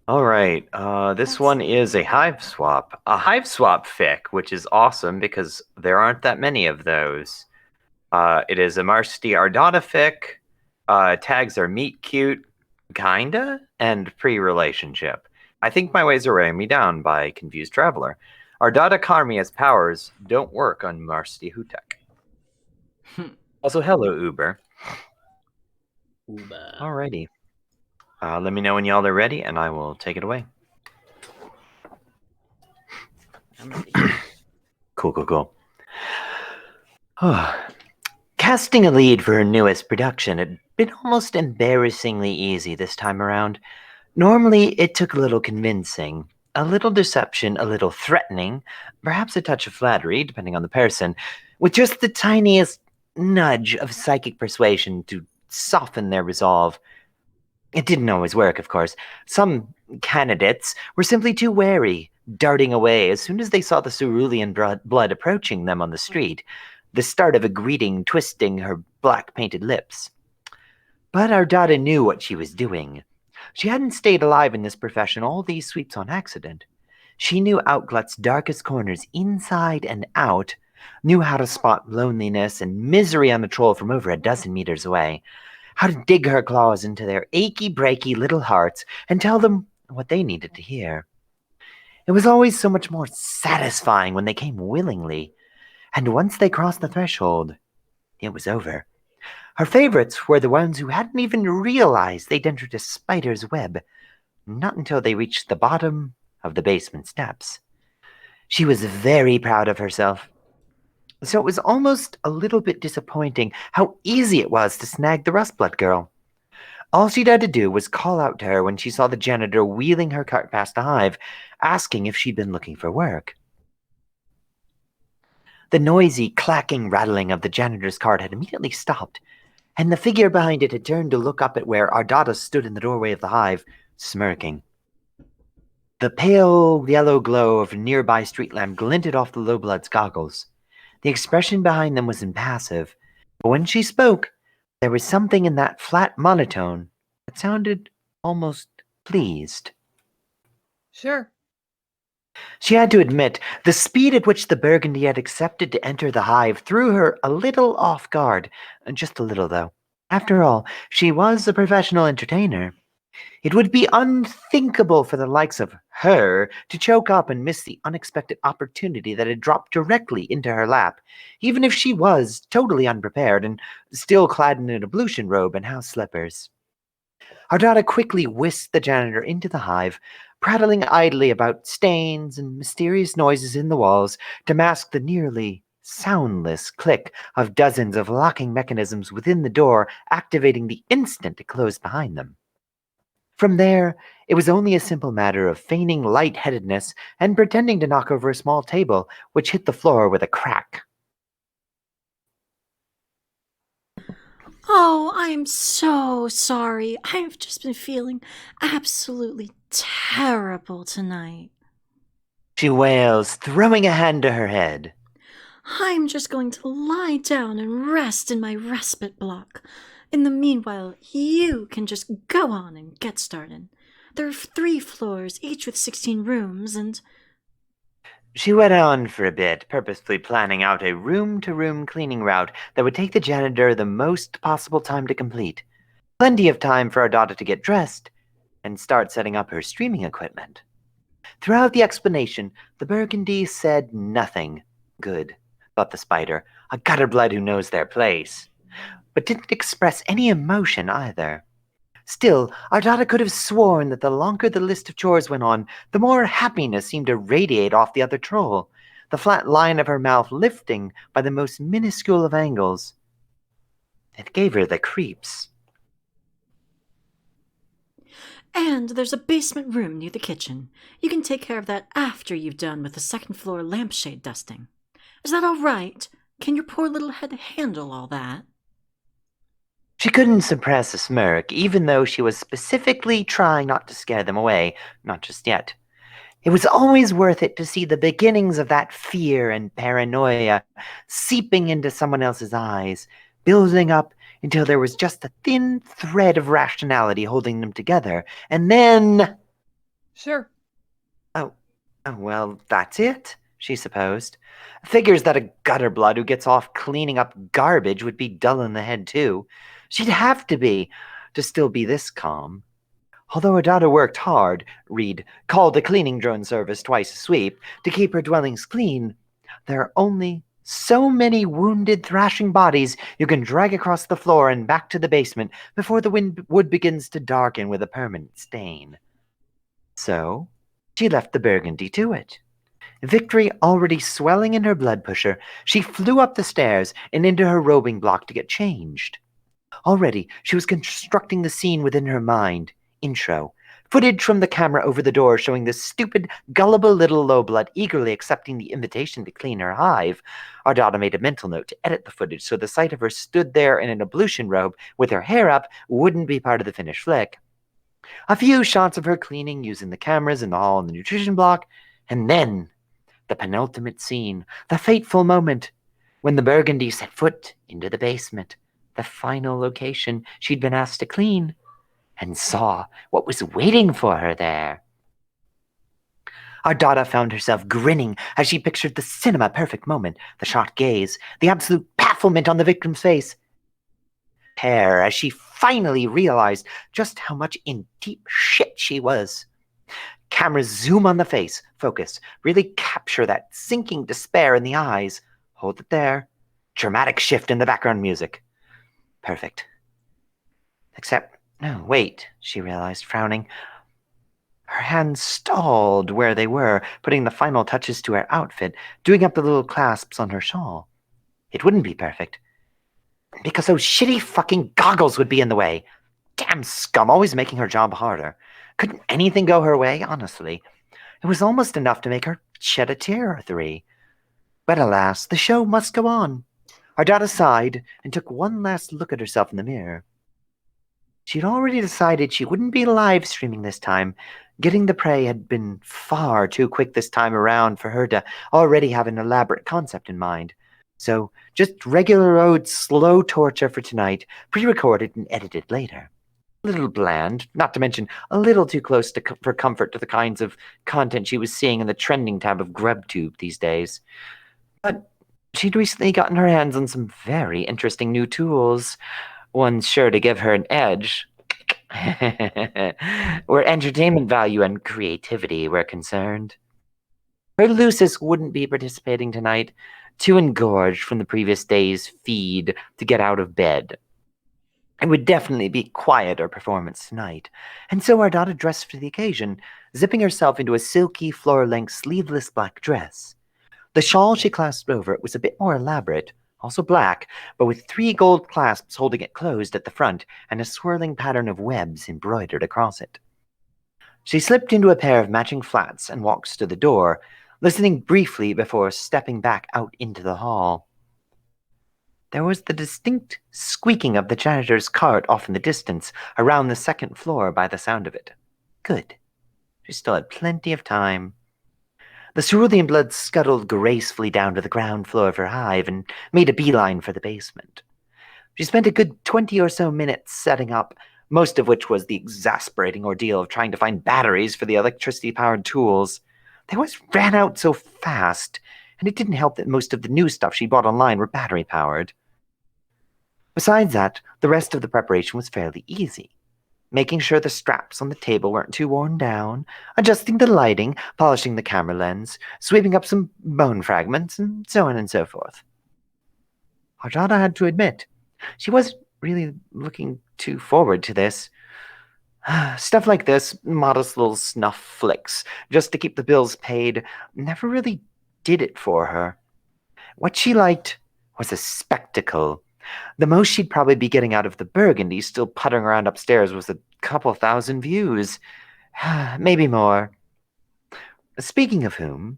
All right. This That's one is a hive swap. A hive swap fic, which is awesome because there aren't that many of those. It is a Marsti Ardata fic. Tags are meet cute, kinda, and pre-relationship. I think my ways are weighing me down by Confused Traveler. Ardata Karmia's powers don't work on Marsti Hutek. Also, hello, Uber. Uba. Alrighty. Let me know when y'all are ready, and I will take it away. I'm ready. Cool, cool, cool. Casting a lead for her newest production had been almost embarrassingly easy this time around. Normally, it took a little convincing, a little deception, a little threatening, perhaps a touch of flattery, depending on the person, with just the tiniest nudge of psychic persuasion to soften their resolve. It didn't always work, of course. Some candidates were simply too wary, darting away as soon as they saw the cerulean blood approaching them on the street, the start of a greeting twisting her black painted lips. But Ardata knew what she was doing. She hadn't stayed alive in this profession all these sweeps on accident. She knew Outglut's darkest corners inside and out, knew how to spot loneliness and misery on a troll from over a dozen meters away, how to dig her claws into their achy breaky little hearts and tell them what they needed to hear. It was always so much more satisfying when they came willingly, and once they crossed the threshold, it was over. Her favorites were the ones who hadn't even realized they'd entered a spider's web, not until they reached the bottom of the basement steps. She was very proud of herself, so it was almost a little bit disappointing how easy it was to snag the Rustblood girl. All she'd had to do was call out to her when she saw the janitor wheeling her cart past the hive, asking if she'd been looking for work. The noisy, clacking rattling of the janitor's cart had immediately stopped, and the figure behind it had turned to look up at where Ardata stood in the doorway of the hive, smirking. The pale yellow glow of a nearby street lamp glinted off the low-blood's goggles. The expression behind them was impassive, but when she spoke, there was something in that flat monotone that sounded almost pleased. Sure. She had to admit, the speed at which the Burgundy had accepted to enter the hive threw her a little off guard. Just a little, though. After all, she was a professional entertainer. It would be unthinkable for the likes of her to choke up and miss the unexpected opportunity that had dropped directly into her lap, even if she was totally unprepared and still clad in an ablution robe and house slippers. Ardata quickly whisked the janitor into the hive, prattling idly about stains and mysterious noises in the walls to mask the nearly soundless click of dozens of locking mechanisms within the door activating the instant it closed behind them. From there, it was only a simple matter of feigning light-headedness and pretending to knock over a small table, which hit the floor with a crack. Oh, I'm so sorry. I've just been feeling absolutely terrible tonight. She wails, throwing a hand to her head. I'm just going to lie down and rest in my respite block. In the meanwhile, you can just go on and get started. There are 3 floors, each with 16 rooms, and She went on for a bit, purposefully planning out a room-to-room cleaning route that would take the janitor the most possible time to complete. Plenty of time for Ardata to get dressed and start setting up her streaming equipment. Throughout the explanation, the Burgundy said nothing. Good, thought the spider, a gutterblood who knows their place, but didn't express any emotion either. Still, Ardata could have sworn that the longer the list of chores went on, the more happiness seemed to radiate off the other troll, the flat line of her mouth lifting by the most minuscule of angles. It gave her the creeps. there's a basement room near the kitchen. You can take care of that after you've done with the second floor lampshade dusting. Is that all right? Can your poor little head handle all that? She couldn't suppress a smirk, even though she was specifically trying not to scare them away, not just yet. It was always worth it to see the beginnings of that fear and paranoia seeping into someone else's eyes, building up until there was just a thin thread of rationality holding them together, and then Sure. Oh, well, that's it, she supposed. Figures that a gutter blood who gets off cleaning up garbage would be dull in the head, too. She'd have to be, to still be this calm. Although Ardata worked hard, Reed called a cleaning drone service twice a sweep to keep her dwellings clean, there are only so many wounded, thrashing bodies you can drag across the floor and back to the basement before the wood begins to darken with a permanent stain. So, she left the burgundy to it. Victory already swelling in her blood pusher, she flew up the stairs and into her robing block to get changed. Already, she was constructing the scene within her mind. Intro. Footage from the camera over the door showing this stupid, gullible little lowblood eagerly accepting the invitation to clean her hive. Ardata made a mental note to edit the footage so the sight of her stood there in an ablution robe with her hair up wouldn't be part of the finished flick. A few shots of her cleaning using the cameras in the hall and the nutrition block, and then the penultimate scene, the fateful moment, when the burgundy set foot into the basement, the final location she'd been asked to clean, and saw what was waiting for her there. Ardata found herself grinning as she pictured the cinema-perfect moment, the shot gaze, the absolute bafflement on the victim's face. Hair as she finally realized just how much in deep shit she was. Cameras zoom on the face, focus, really capture that sinking despair in the eyes. Hold it there. Dramatic shift in the background music. Perfect. Except, no, wait, she realized, frowning. Her hands stalled where they were, putting the final touches to her outfit, doing up the little clasps on her shawl. It wouldn't be perfect. Because those shitty fucking goggles would be in the way. Damn scum, always making her job harder. Couldn't anything go her way, honestly? It was almost enough to make her shed a tear or three. But alas, the show must go on. Ardata sighed and took one last look at herself in the mirror. She'd already decided she wouldn't be live streaming this time. Getting the prey had been far too quick this time around for her to already have an elaborate concept in mind. So, just regular old slow torture for tonight, pre-recorded and edited later. A little bland, not to mention a little too close for comfort to the kinds of content she was seeing in the trending tab of GrubTube these days. But she'd recently gotten her hands on some very interesting new tools, one sure to give her an edge, where entertainment value and creativity were concerned. Her Lucis wouldn't be participating tonight, too engorged from the previous day's feed to get out of bed. It would definitely be quieter performance tonight, and so Ardata dressed for the occasion, zipping herself into a silky, floor-length, sleeveless black dress. The shawl she clasped over it was a bit more elaborate, also black, but with 3 gold clasps holding it closed at the front and a swirling pattern of webs embroidered across it. She slipped into a pair of matching flats and walked to the door, listening briefly before stepping back out into the hall. There was the distinct squeaking of the janitor's cart off in the distance, around the second floor by the sound of it. Good. She still had plenty of time. The cerulean blood scuttled gracefully down to the ground floor of her hive and made a beeline for the basement. She spent a good 20 or so minutes setting up, most of which was the exasperating ordeal of trying to find batteries for the electricity-powered tools. They always ran out so fast, and it didn't help that most of the new stuff she bought online were battery-powered. Besides that, the rest of the preparation was fairly easy. Making sure the straps on the table weren't too worn down, adjusting the lighting, polishing the camera lens, sweeping up some bone fragments, and so on and so forth. Ardata had to admit, she wasn't really looking too forward to this. Stuff like this, modest little snuff flicks, just to keep the bills paid, never really did it for her. What she liked was a spectacle. The most she'd probably be getting out of the burgundy still puttering around upstairs was a couple thousand views. Maybe more. Speaking of whom,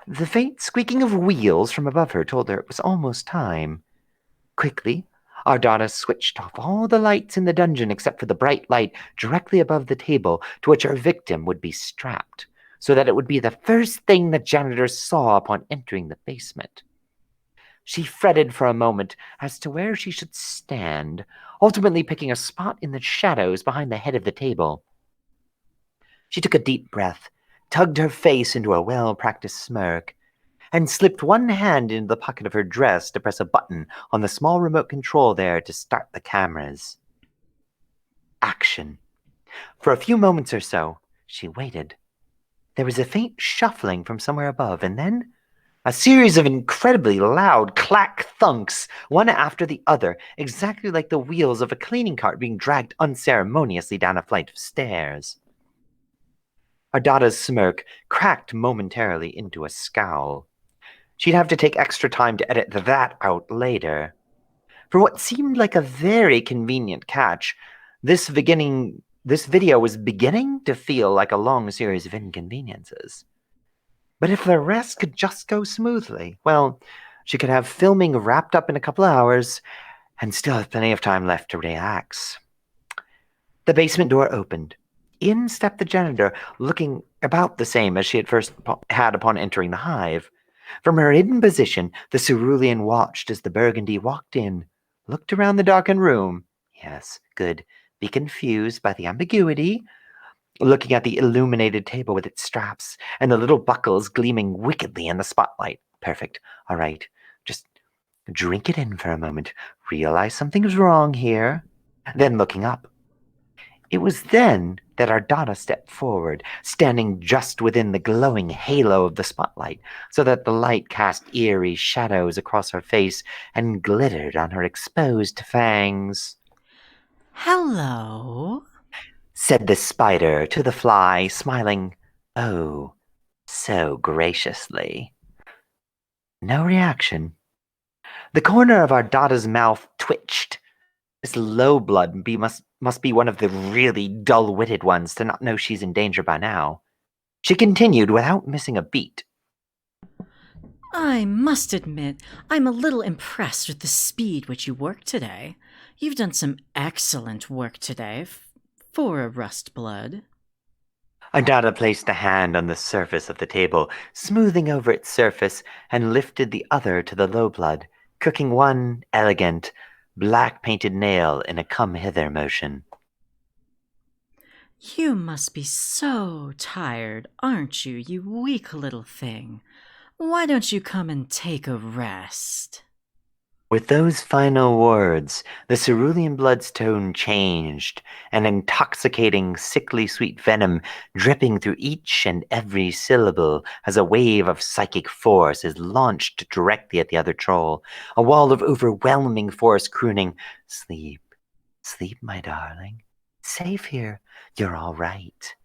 the faint squeaking of wheels from above her told her it was almost time. Quickly, Ardata switched off all the lights in the dungeon except for the bright light directly above the table to which her victim would be strapped, so that it would be the first thing the janitor saw upon entering the basement. She fretted for a moment as to where she should stand, ultimately picking a spot in the shadows behind the head of the table. She took a deep breath, tugged her face into a well-practiced smirk, and slipped one hand into the pocket of her dress to press a button on the small remote control there to start the cameras. Action. For a few moments or so, she waited. There was a faint shuffling from somewhere above, and then a series of incredibly loud clack thunks, one after the other, exactly like the wheels of a cleaning cart being dragged unceremoniously down a flight of stairs. Ardata's smirk cracked momentarily into a scowl. She'd have to take extra time to edit that out later. For what seemed like a very convenient catch, this video was beginning to feel like a long series of inconveniences. But if the rest could just go smoothly, well, she could have filming wrapped up in a couple of hours and still have plenty of time left to relax. The basement door opened. In stepped the janitor, looking about the same as she had first had upon entering the hive. From her hidden position, the cerulean watched as the burgundy walked in, looked around the darkened room. Yes, good. Be confused by the ambiguity. Looking at the illuminated table with its straps and the little buckles gleaming wickedly in the spotlight. Perfect. All right. Just drink it in for a moment. Realize something's wrong here. Then looking up. It was then that Ardata stepped forward, standing just within the glowing halo of the spotlight, so that the light cast eerie shadows across her face and glittered on her exposed fangs. Hello, Said the spider to the fly, smiling, oh, so graciously. No reaction. The corner of Ardata's mouth twitched. This low blood must be one of the really dull-witted ones to not know she's in danger by now. She continued without missing a beat. I must admit, I'm a little impressed with the speed which you worked today. You've done some excellent work today for a rust blood. Ardata placed a hand on the surface of the table, smoothing over its surface, and lifted the other to the low blood, cooking one elegant, black-painted nail in a come-hither motion. You must be so tired, aren't you, you weak little thing? Why don't you come and take a rest? With those final words, the cerulean blood's tone changed, an intoxicating, sickly sweet venom dripping through each and every syllable as a wave of psychic force is launched directly at the other troll, a wall of overwhelming force crooning, "Sleep, sleep, my darling. Safe here. You're all right."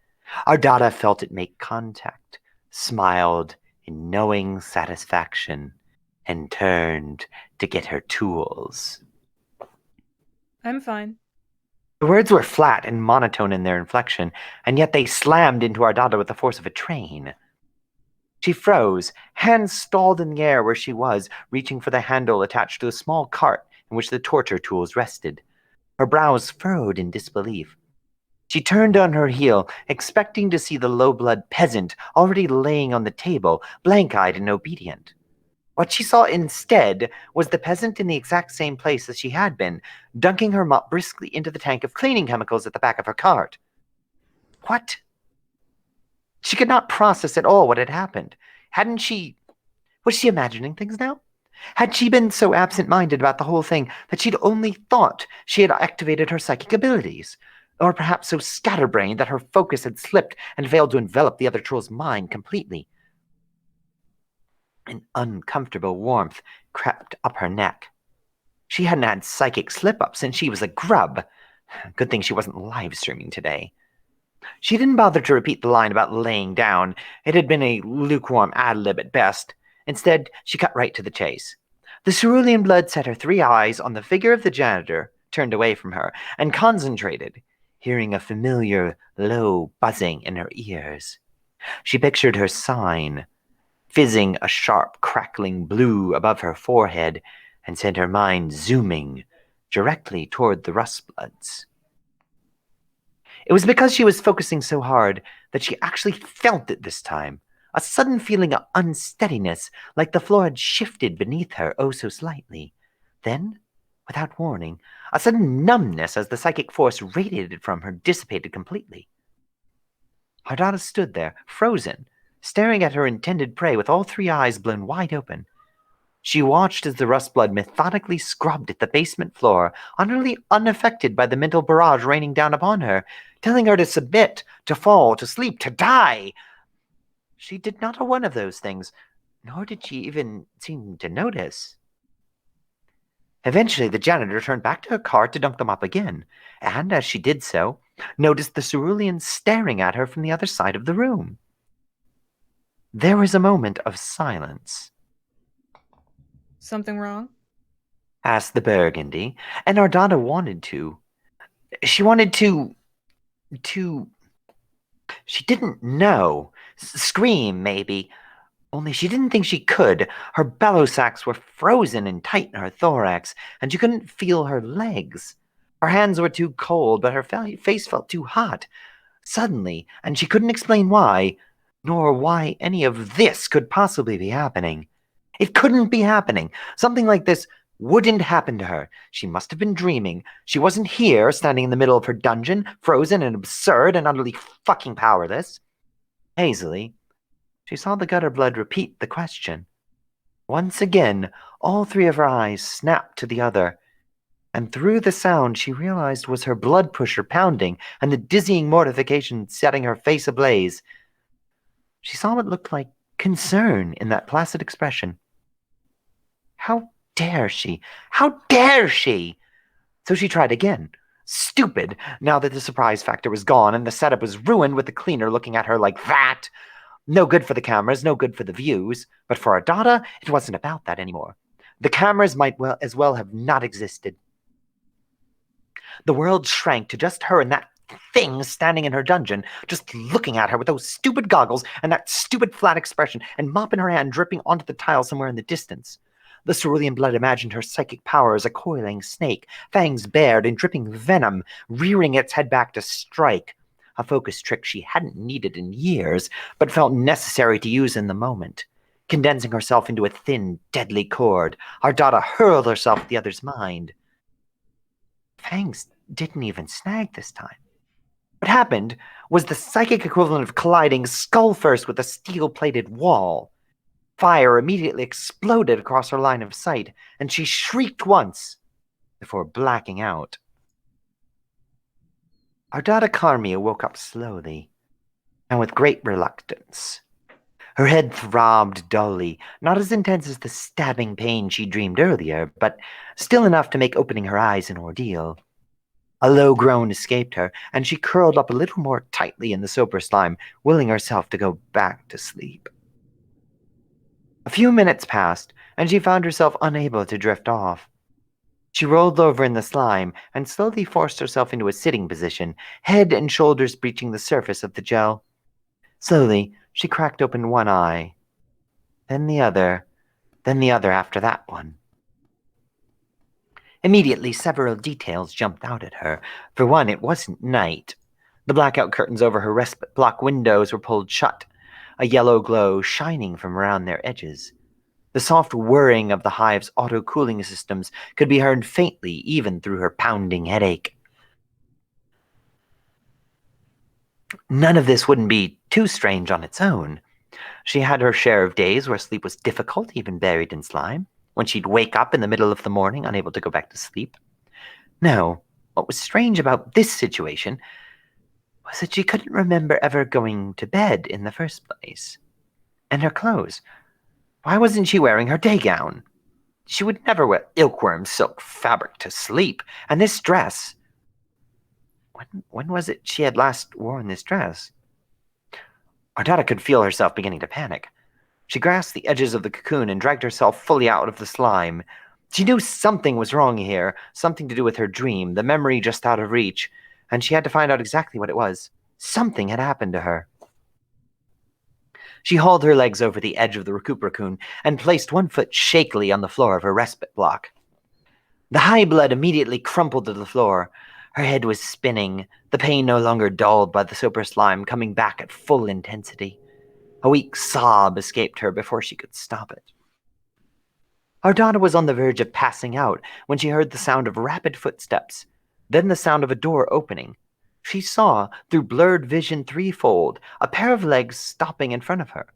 Ardata felt it make contact, smiled in knowing satisfaction, and turned to get her tools. I'm fine. The words were flat and monotone in their inflection, and yet they slammed into Ardata with the force of a train. She froze, hands stalled in the air where she was, reaching for the handle attached to a small cart in which the torture tools rested. Her brows furrowed in disbelief. She turned on her heel, expecting to see the low-blood peasant already laying on the table, blank-eyed and obedient. What she saw instead was the peasant in the exact same place as she had been, dunking her mop briskly into the tank of cleaning chemicals at the back of her cart. What? She could not process at all what had happened. Hadn't she... Was she imagining things now? Had she been so absent-minded about the whole thing that she'd only thought she had activated her psychic abilities? Or perhaps so scatterbrained that her focus had slipped and failed to envelop the other troll's mind completely? An uncomfortable warmth crept up her neck. She hadn't had psychic slip-ups since she was a grub. Good thing she wasn't live-streaming today. She didn't bother to repeat the line about laying down. It had been a lukewarm ad-lib at best. Instead, she cut right to the chase. The cerulean blood set her three eyes on the figure of the janitor, turned away from her, and concentrated, hearing a familiar, low buzzing in her ears. She pictured her sign, fizzing a sharp, crackling blue above her forehead, and sent her mind zooming directly toward the rustbloods. It was because she was focusing so hard that she actually felt it this time, a sudden feeling of unsteadiness, like the floor had shifted beneath her oh so slightly. Then, without warning, a sudden numbness as the psychic force radiated from her dissipated completely. Ardata stood there, frozen, staring at her intended prey with all three eyes blown wide open. She watched as the rust blood methodically scrubbed at the basement floor, utterly unaffected by the mental barrage raining down upon her, telling her to submit, to fall, to sleep, to die. She did not one of those things, nor did she even seem to notice. Eventually, the janitor turned back to her car to dunk them up again, and as she did so, noticed the cerulean staring at her from the other side of the room. There was a moment of silence. Something wrong? Asked the Burgundy, and Ardata wanted to. She wanted to. She didn't know. Scream, maybe. Only she didn't think she could. Her bellow sacs were frozen and tight in her thorax, and she couldn't feel her legs. Her hands were too cold, but her face felt too hot. Suddenly, and she couldn't explain why, nor why any of this could possibly be happening. It couldn't be happening. Something like this wouldn't happen to her. She must have been dreaming. She wasn't here, standing in the middle of her dungeon, frozen and absurd and utterly fucking powerless. Hazily, she saw the gutter blood repeat the question. Once again, all three of her eyes snapped to the other, and through the sound she realized was her blood pusher pounding and the dizzying mortification setting her face ablaze. She saw what looked like concern in that placid expression. How dare she? How dare she? So she tried again. Stupid, now that the surprise factor was gone and the setup was ruined with the cleaner looking at her like that. No good for the cameras, no good for the views. But for Ardata, it wasn't about that anymore. The cameras might as well have not existed. The world shrank to just her and that thing standing in her dungeon, just looking at her with those stupid goggles and that stupid flat expression, and mop in her hand dripping onto the tile somewhere in the distance. The cerulean blood imagined her psychic power as a coiling snake, fangs bared and dripping venom, rearing its head back to strike. A focus trick she hadn't needed in years, but felt necessary to use in the moment. Condensing herself into a thin, deadly cord, Ardata hurled herself at the other's mind. Fangs didn't even snag this time. What happened was the psychic equivalent of colliding skull first with a steel-plated wall. Fire immediately exploded across her line of sight, and she shrieked once before blacking out. Ardata Carmia woke up slowly, and with great reluctance. Her head throbbed dully, not as intense as the stabbing pain she dreamed earlier, but still enough to make opening her eyes an ordeal. A low groan escaped her, and she curled up a little more tightly in the sober slime, willing herself to go back to sleep. A few minutes passed, and she found herself unable to drift off. She rolled over in the slime and slowly forced herself into a sitting position, head and shoulders breaching the surface of the gel. Slowly, she cracked open one eye, then the other after that one. Immediately, several details jumped out at her. For one, it wasn't night. The blackout curtains over her respite block windows were pulled shut, a yellow glow shining from around their edges. The soft whirring of the hive's auto-cooling systems could be heard faintly even through her pounding headache. None of this wouldn't be too strange on its own. She had her share of days where sleep was difficult, even buried in slime, when she'd wake up in the middle of the morning, unable to go back to sleep. No, what was strange about this situation was that she couldn't remember ever going to bed in the first place. And her clothes. Why wasn't she wearing her day gown? She would never wear ilkworm silk fabric to sleep, and this dress... When was it she had last worn this dress? Ardata could feel herself beginning to panic. She grasped the edges of the cocoon and dragged herself fully out of the slime. She knew something was wrong here, something to do with her dream, the memory just out of reach, and she had to find out exactly what it was. Something had happened to her. She hauled her legs over the edge of the recupercoon and placed one foot shakily on the floor of her respite block. The high blood immediately crumpled to the floor. Her head was spinning, the pain no longer dulled by the super slime coming back at full intensity. A weak sob escaped her before she could stop it. Ardata was on the verge of passing out when she heard the sound of rapid footsteps, then the sound of a door opening. She saw, through blurred vision threefold, a pair of legs stopping in front of her.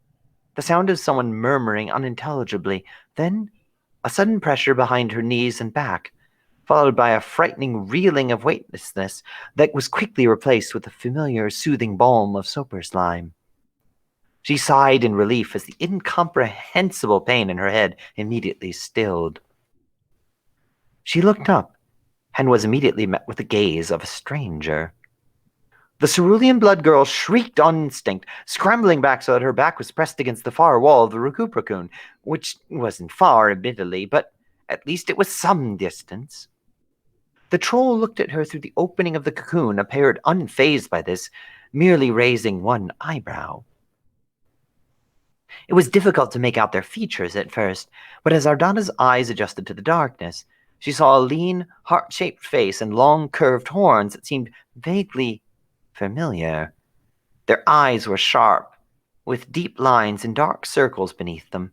The sound of someone murmuring unintelligibly, then a sudden pressure behind her knees and back, followed by a frightening reeling of weightlessness that was quickly replaced with the familiar soothing balm of soper slime. She sighed in relief as the incomprehensible pain in her head immediately stilled. She looked up and was immediately met with the gaze of a stranger. The cerulean blood girl shrieked on instinct, scrambling back so that her back was pressed against the far wall of the Recupercoon, which wasn't far, admittedly, but at least it was some distance. The troll looked at her through the opening of the cocoon, appeared unfazed by this, merely raising one eyebrow. It was difficult to make out their features at first, but as Ardata's eyes adjusted to the darkness, she saw a lean, heart-shaped face and long, curved horns that seemed vaguely familiar. Their eyes were sharp, with deep lines and dark circles beneath them.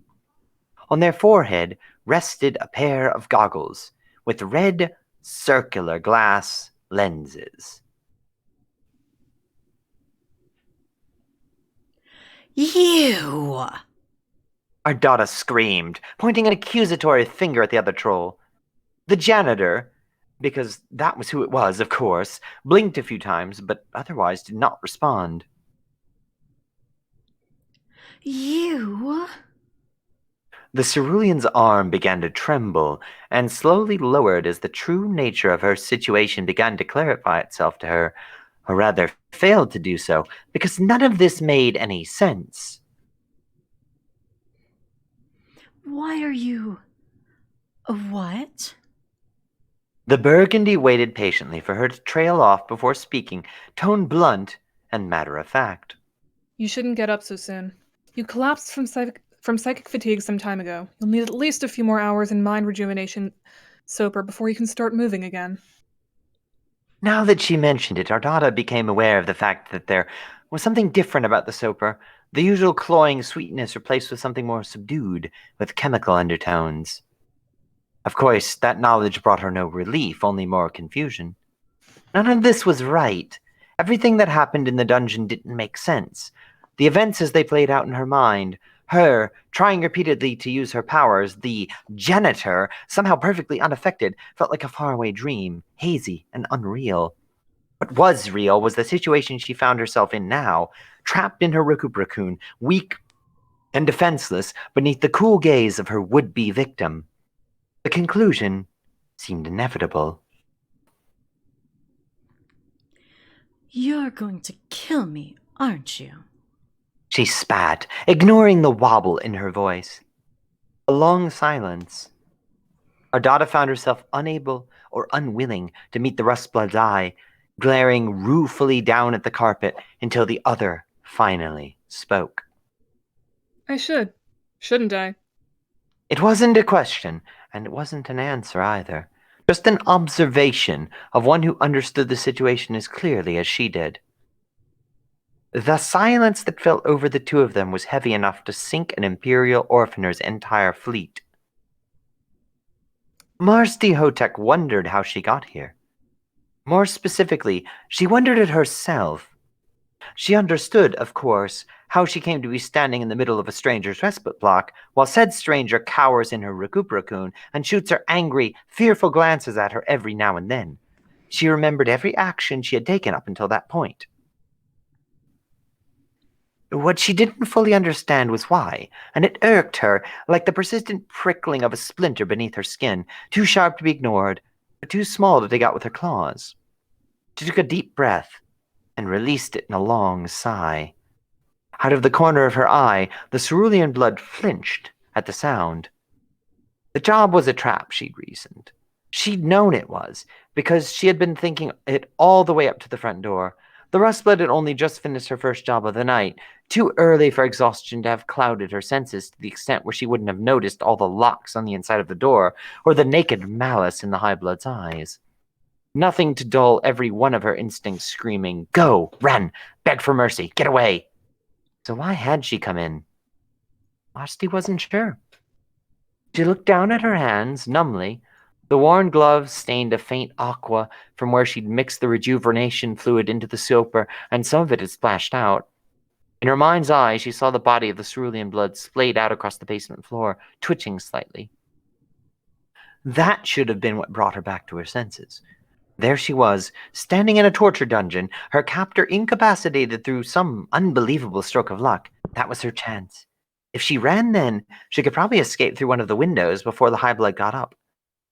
On their forehead rested a pair of goggles, with red, circular glass lenses. You! Ardata screamed, pointing an accusatory finger at the other troll. The janitor, because that was who it was, of course, blinked a few times, but otherwise did not respond. You? The cerulean's arm began to tremble and slowly lowered as the true nature of her situation began to clarify itself to her, or rather failed to do so, because none of this made any sense. Why are you. A what? The burgundy waited patiently for her to trail off before speaking, tone blunt and matter-of-fact. You shouldn't get up so soon. You collapsed from psychic fatigue some time ago. You'll need at least a few more hours in mind rejuvenation soper before you can start moving again. Now that she mentioned it, Ardata became aware of the fact that there was something different about the soper, the usual cloying sweetness replaced with something more subdued, with chemical undertones. Of course, that knowledge brought her no relief, only more confusion. None of this was right. Everything that happened in the dungeon didn't make sense. The events as they played out in her mind, her trying repeatedly to use her powers, the janitor, somehow perfectly unaffected, felt like a faraway dream, hazy and unreal. What was real was the situation she found herself in now, trapped in her Recupercoon, weak and defenseless beneath the cool gaze of her would-be victim. The conclusion seemed inevitable. You're going to kill me, aren't you? She spat, ignoring the wobble in her voice. A long silence. Ardata found herself unable or unwilling to meet the rustblood's eye, glaring ruefully down at the carpet until the other finally spoke. I should. Shouldn't I? It wasn't a question, and it wasn't an answer either. Just an observation of one who understood the situation as clearly as she did. The silence that fell over the two of them was heavy enough to sink an Imperial Orphaner's entire fleet. Marsti Hotek wondered how she got here. More specifically, she wondered it herself. She understood, of course, how she came to be standing in the middle of a stranger's respite block, while said stranger cowers in her Recupercoon and shoots her angry, fearful glances at her every now and then. She remembered every action she had taken up until that point. What she didn't fully understand was why, and it irked her like the persistent prickling of a splinter beneath her skin, too sharp to be ignored, but too small to dig out with her claws. She took a deep breath and released it in a long sigh. Out of the corner of her eye, the cerulean blood flinched at the sound. The job was a trap, she'd reasoned. She'd known it was, because she had been thinking it all the way up to the front door. The rustblood had only just finished her first job of the night, too early for exhaustion to have clouded her senses to the extent where she wouldn't have noticed all the locks on the inside of the door, or the naked malice in the high blood's eyes. Nothing to dull every one of her instincts screaming, "Go! Run! Beg for mercy! Get away!" So why had she come in? Marsti wasn't sure. She looked down at her hands, numbly, The worn gloves stained a faint aqua from where she'd mixed the rejuvenation fluid into the soaper, and some of it had splashed out. In her mind's eye, she saw the body of the cerulean blood splayed out across the basement floor, twitching slightly. That should have been what brought her back to her senses. There she was, standing in a torture dungeon, her captor incapacitated through some unbelievable stroke of luck. That was her chance. If she ran then, she could probably escape through one of the windows before the high blood got up.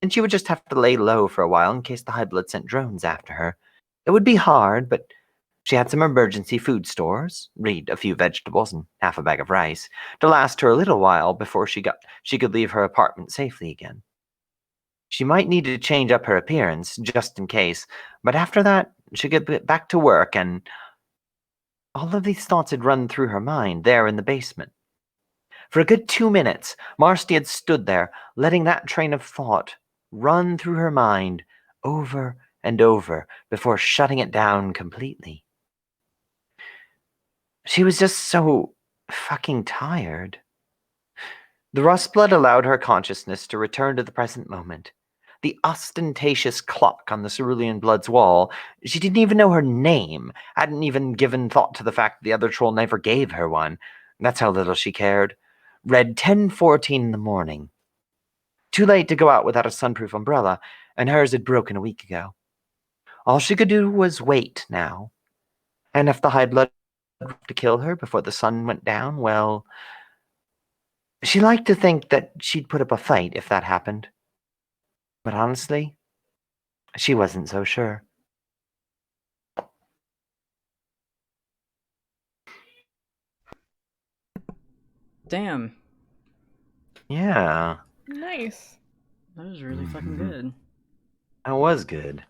And she would just have to lay low for a while in case the high blood sent drones after her. It would be hard, but she had some emergency food stores, read a few vegetables and half a bag of rice, to last her a little while before she could leave her apartment safely again. She might need to change up her appearance, just in case, but after that, she could get back to work, and all of these thoughts had run through her mind there in the basement. For a good 2 minutes, Marsti had stood there, letting that train of thought run through her mind over and over before shutting it down completely. She was just so fucking tired. The rust blood allowed her consciousness to return to the present moment. The ostentatious clock on the cerulean blood's wall, she didn't even know her name, hadn't even given thought to the fact that the other troll never gave her one. That's how little she cared. Read 10:14 in the morning. Too late to go out without a sunproof umbrella, and hers had broken a week ago. All she could do was wait now. And if the high blood to kill her before the sun went down, well, she liked to think that she'd put up a fight if that happened. But honestly, she wasn't so sure. Damn. Yeah, Nice. That was really fucking good. that was good.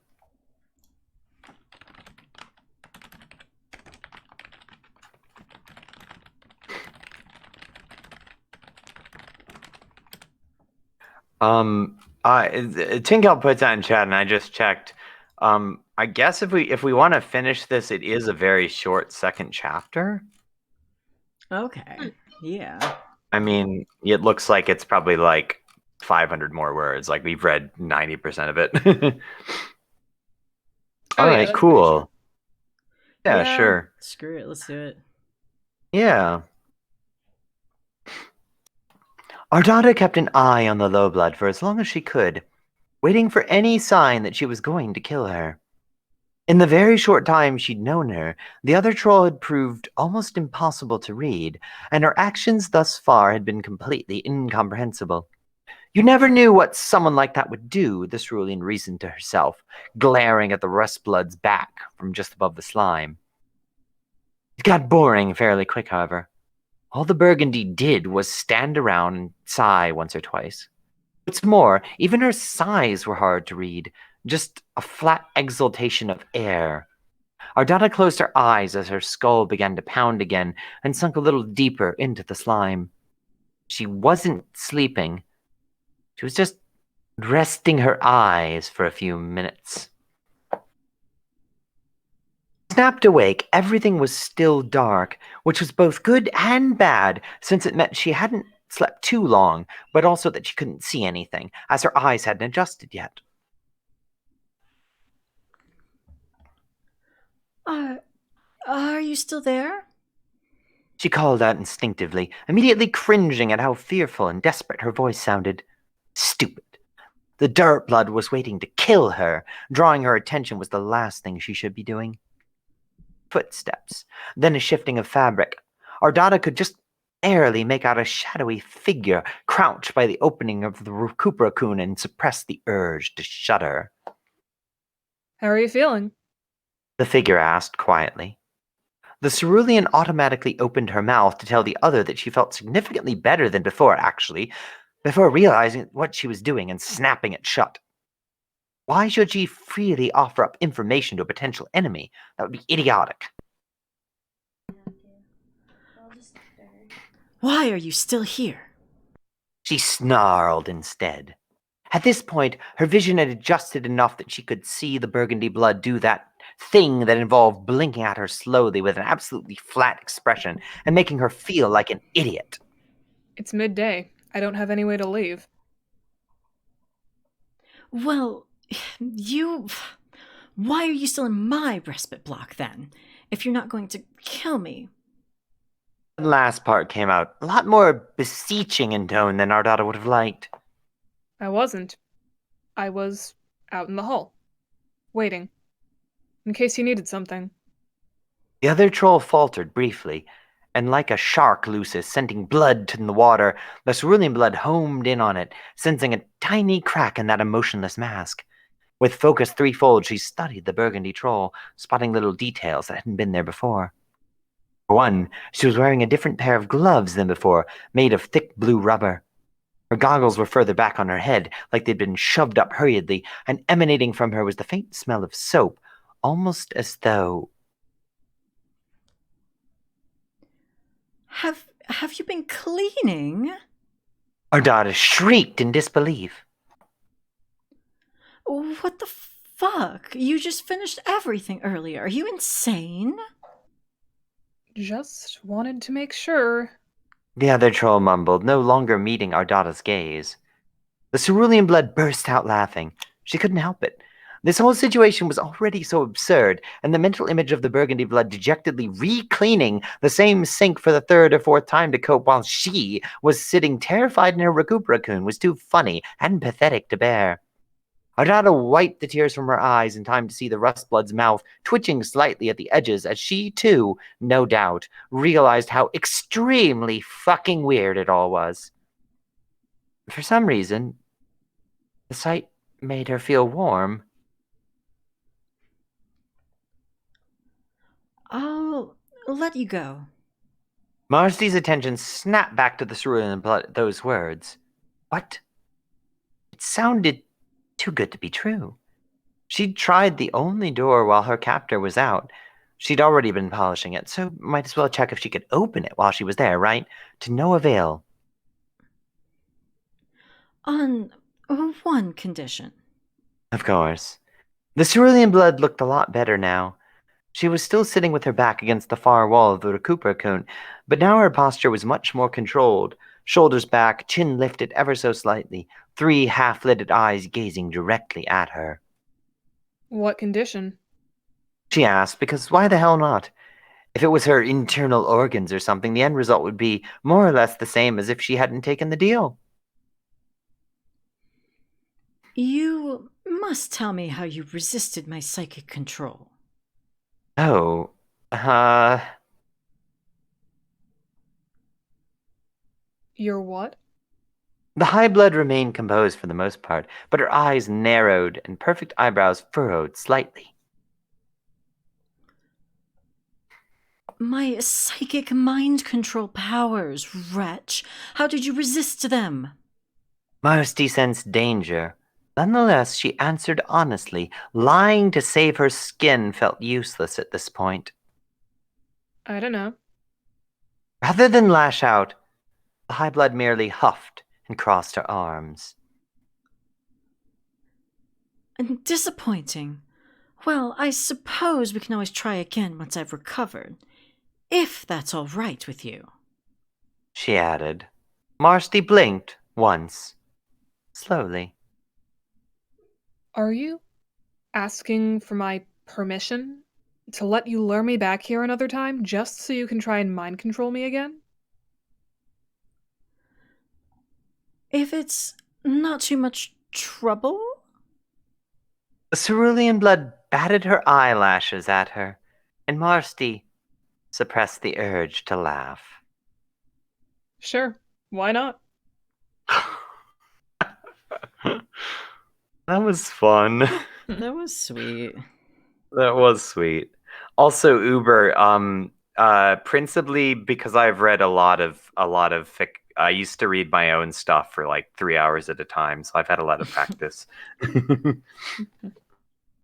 Tinkel puts that in chat, and I just checked. I guess if we want to finish this, it is a very short second chapter. Okay. Yeah. I mean, it looks like it's probably like 500 more words. Like we've read 90% of it. All yeah, right, that's cool. Yeah, Yeah, sure. Screw it. Let's do it. Yeah. Ardata kept an eye on the low blood for as long as she could, waiting for any sign that she was going to kill her. In the very short time she'd known her, the other troll had proved almost impossible to read, and her actions thus far had been completely incomprehensible. You never knew what someone like that would do, the cerulean reasoned to herself, glaring at the rustblood's back from just above the slime. It got boring fairly quick, however. All the Burgundy did was stand around and sigh once or twice. What's more, even her sighs were hard to read, just a flat exhaltation of air. Ardata closed her eyes as her skull began to pound again and sunk a little deeper into the slime. She wasn't sleeping. She was just resting her eyes for a few minutes. Snapped awake, everything was still dark, which was both good and bad, since it meant she hadn't slept too long, but also that she couldn't see anything, as her eyes hadn't adjusted yet. Are you still there? She called out instinctively, immediately cringing at how fearful and desperate her voice sounded. Stupid. The dirt blood was waiting to kill her. Drawing her attention was the last thing she should be doing. Footsteps, then a shifting of fabric. Ardata could just barely make out a shadowy figure crouch by the opening of the Recupera-kun and suppress the urge to shudder. How are you feeling? The figure asked quietly. The cerulean automatically opened her mouth to tell the other that she felt significantly better than before, actually, before realizing what she was doing and snapping it shut. Why should she freely offer up information to a potential enemy? That would be idiotic. Why are you still here? She snarled instead. At this point, her vision had adjusted enough that she could see the burgundy blood do that thing that involved blinking at her slowly with an absolutely flat expression and making her feel like an idiot. It's midday. I don't have any way to leave. Well, you. Why are you still in my respite block then? If you're not going to kill me. The last part came out a lot more beseeching in tone than Ardata would have liked. I wasn't. I was out in the hall, waiting, in case you needed something. The other troll faltered briefly, and like a shark looses scenting blood in the water, the cerulean blood homed in on it, sensing a tiny crack in that emotionless mask. With focus threefold, she studied the burgundy troll, spotting little details that hadn't been there before. For one, she was wearing a different pair of gloves than before, made of thick blue rubber. Her goggles were further back on her head, like they'd been shoved up hurriedly, and emanating from her was the faint smell of soap, almost as though... Have you been cleaning? Ardata shrieked in disbelief. What the fuck? You just finished everything earlier. Are you insane? Just wanted to make sure. The other troll mumbled, no longer meeting Ardata's gaze. The cerulean blood burst out laughing. She couldn't help it. This whole situation was already so absurd, and the mental image of the burgundy blood dejectedly re-cleaning the same sink for the third or fourth time to cope while she was sitting terrified in her recuperacoon was too funny and pathetic to bear. Ardata wiped the tears from her eyes in time to see the rustblood's mouth twitching slightly at the edges as she, too, no doubt, realized how extremely fucking weird it all was. For some reason, the sight made her feel warm. I'll let you go. Marsti's attention snapped back to the cerulean blood at those words. What? It sounded too good to be true. She'd tried the only door while her captor was out. She'd already been polishing it, so might as well check if she could open it while she was there, right? To no avail. On one condition. Of course. The cerulean blood looked a lot better now. She was still sitting with her back against the far wall of the recuperacoon, but now her posture was much more controlled. Shoulders back, chin lifted ever so slightly, 3 half-lidded eyes gazing directly at her. What condition? She asked, because why the hell not? If it was her internal organs or something, the end result would be more or less the same as if she hadn't taken the deal. You must tell me how you resisted my psychic control. Oh, Your what? The high blood remained composed for the most part, but her eyes narrowed and perfect eyebrows furrowed slightly. My psychic mind control powers, wretch. How did you resist them? Marsti sensed danger. Nonetheless, she answered honestly. Lying to save her skin felt useless at this point. I don't know. Rather than lash out, the high blood merely huffed and crossed her arms. Disappointing. Well, I suppose we can always try again once I've recovered. If that's all right with you. She added. Marsti blinked once. Slowly. Are you asking for my permission to let you lure me back here another time just so you can try and mind control me again? If it's not too much trouble? The cerulean blood batted her eyelashes at her, and Marsti suppressed the urge to laugh. Sure, why not? That was fun. That was sweet. That was sweet. Also, Uber, principally because I've read a lot of fic. I used to read my own stuff for like 3 hours at a time, so I've had a lot of practice.